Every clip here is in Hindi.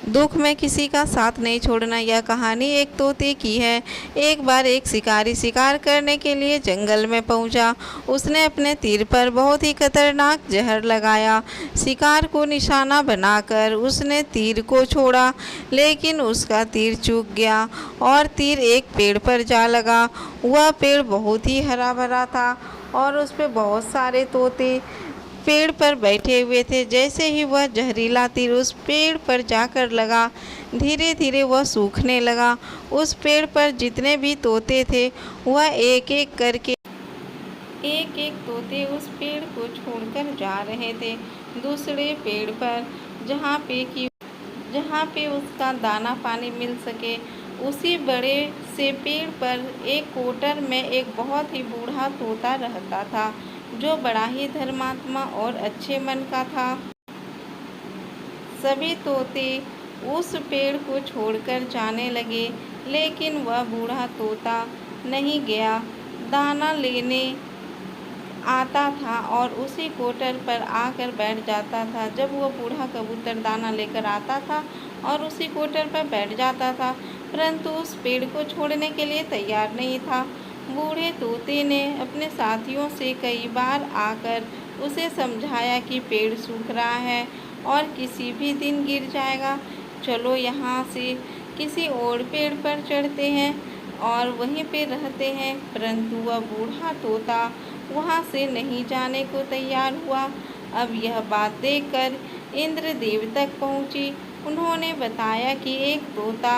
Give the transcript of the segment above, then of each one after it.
दुख में किसी का साथ नहीं छोड़ना। यह कहानी एक तोते की है। एक बार एक शिकारी शिकार करने के लिए जंगल में पहुंचा। उसने अपने तीर पर बहुत ही खतरनाक जहर लगाया। शिकार को निशाना बनाकर उसने तीर को छोड़ा, लेकिन उसका तीर चूक गया और तीर एक पेड़ पर जा लगा। वह पेड़ बहुत ही हरा भरा था और उस पर बहुत सारे तोते पेड़ पर बैठे हुए थे। जैसे ही वह जहरीला तीर उस पेड़ पर जाकर लगा, धीरे धीरे वह सूखने लगा। उस पेड़ पर जितने भी तोते थे, वह एक एक तोते उस पेड़ को छोड़कर जा रहे थे दूसरे पेड़ पर, जहाँ पे उसका दाना पानी मिल सके। उसी बड़े से पेड़ पर एक कोटर में एक बहुत ही बूढ़ा तोता रहता था, जो बड़ा ही धर्मात्मा और अच्छे मन का था। सभी तोते उस पेड़ को छोड़कर जाने लगे, लेकिन वह बूढ़ा तोता नहीं गया। दाना लेने आता था और उसी कोटर पर आकर बैठ जाता था। जब वह बूढ़ा कबूतर दाना लेकर आता था और उसी कोटर पर बैठ जाता था, परंतु उस पेड़ को छोड़ने के लिए तैयार नहीं था। बूढ़े तोते ने अपने साथियों से कई बार आकर उसे समझाया कि पेड़ सूख रहा है और किसी भी दिन गिर जाएगा। चलो यहाँ से किसी और पेड़ पर चढ़ते हैं और वहीं पे रहते हैं। परंतु वह बूढ़ा तोता वहाँ से नहीं जाने को तैयार हुआ। अब यह बात देखकर इंद्रदेव तक पहुँची। उन्होंने बताया कि एक तोता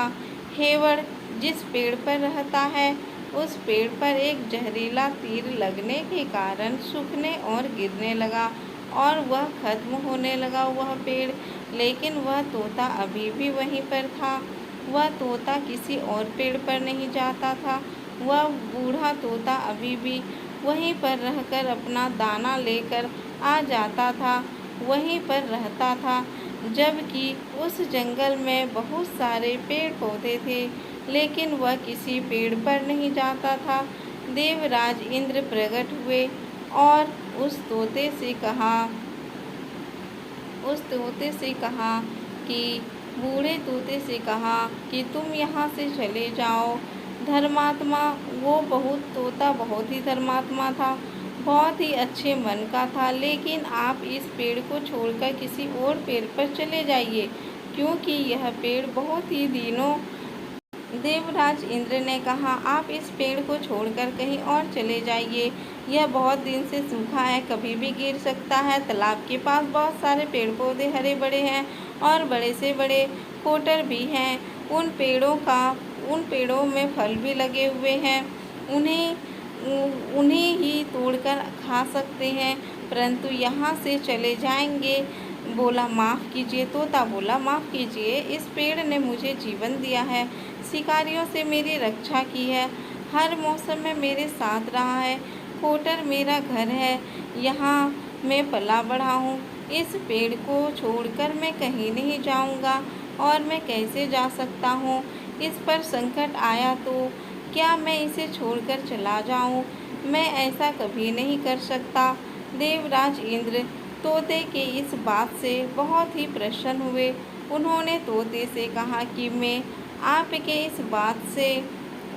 हेवड़ जिस पेड़ पर रहता है, उस पेड़ पर एक जहरीला तीर लगने के कारण सूखने और गिरने लगा और वह खत्म होने लगा वह पेड़। लेकिन वह तोता अभी भी वहीं पर था। वह तोता किसी और पेड़ पर नहीं जाता था। वह बूढ़ा तोता अभी भी वहीं पर रहकर अपना दाना लेकर आ जाता था, वहीं पर रहता था। जबकि उस जंगल में बहुत सारे पेड़ पौधे थे, लेकिन वह किसी पेड़ पर नहीं जाता था। देवराज इंद्र प्रकट हुए और उस तोते से कहा कि बूढ़े तोते से कहा कि तुम यहाँ से चले जाओ। धर्मात्मा तोता बहुत ही धर्मात्मा था, बहुत ही अच्छे मन का था। लेकिन आप इस पेड़ को छोड़कर किसी और पेड़ पर चले जाइए, क्योंकि यह पेड़ बहुत ही दिनों। देवराज इंद्र ने कहा, आप इस पेड़ को छोड़कर कहीं और चले जाइए। यह बहुत दिन से सूखा है, कभी भी गिर सकता है। तालाब के पास बहुत सारे पेड़ पौधे हरे बड़े हैं और बड़े से बड़े कोटर भी हैं। उन पेड़ों में फल भी लगे हुए हैं। उन्हें ही तोड़कर खा सकते हैं, परंतु यहाँ से चले जाएंगे। बोला, माफ़ कीजिए। तोता बोला, माफ़ कीजिए, इस पेड़ ने मुझे जीवन दिया है, शिकारियों से मेरी रक्षा की है, हर मौसम में मेरे साथ रहा है। कोटर मेरा घर है, यहाँ मैं पला बढ़ा हूँ। इस पेड़ को छोड़कर मैं कहीं नहीं जाऊँगा और मैं कैसे जा सकता हूँ? इस पर संकट आया तो क्या मैं इसे छोड़कर चला जाऊँ? मैं ऐसा कभी नहीं कर सकता। देवराज इंद्र तोते के इस बात से बहुत ही प्रसन्न हुए। उन्होंने तोते से कहा कि मैं आपके इस बात से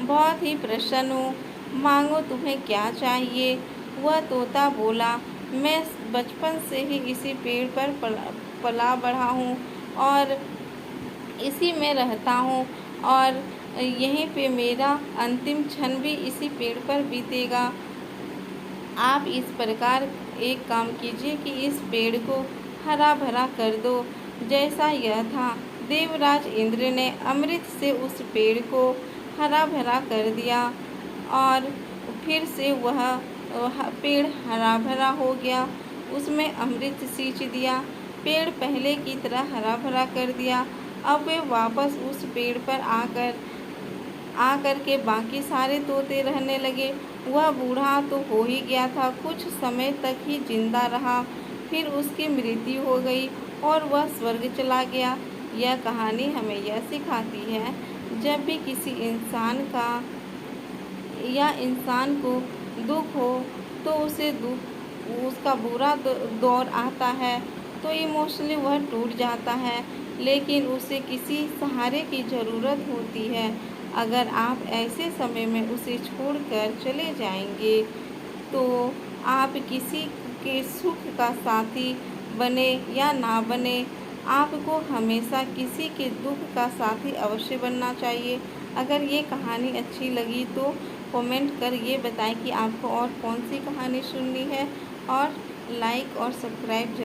बहुत ही प्रसन्न हूँ, मांगो तुम्हें क्या चाहिए। वह तोता बोला, मैं बचपन से ही इसी पेड़ पर पला बढ़ा हूँ और इसी में रहता हूँ और यहीं पे मेरा अंतिम क्षण भी इसी पेड़ पर बीतेगा। आप इस प्रकार एक काम कीजिए कि इस पेड़ को हरा भरा कर दो, जैसा यह था। देवराज इंद्र ने अमृत से उस पेड़ को हरा भरा कर दिया और फिर से वह पेड़ हरा भरा हो गया। उसमें अमृत सींच दिया, पेड़ पहले की तरह हरा भरा कर दिया। अब वे वापस उस पेड़ पर आकर के बाकी सारे तोते रहने लगे। वह बूढ़ा तो हो ही गया था, कुछ समय तक ही जिंदा रहा, फिर उसकी मृत्यु हो गई और वह स्वर्ग चला गया। यह कहानी हमें यह सिखाती है, जब भी किसी इंसान को दुख हो तो उसका बुरा दौर आता है तो इमोशनली वह टूट जाता है। लेकिन उसे किसी सहारे की ज़रूरत होती है। अगर आप ऐसे समय में उसे छोड़कर चले जाएंगे तो आप किसी के सुख का साथी बने या ना बने, आपको हमेशा किसी के दुख का साथी अवश्य बनना चाहिए। अगर ये कहानी अच्छी लगी तो कमेंट कर ये बताएं कि आपको और कौन सी कहानी सुननी है, और लाइक और सब्सक्राइब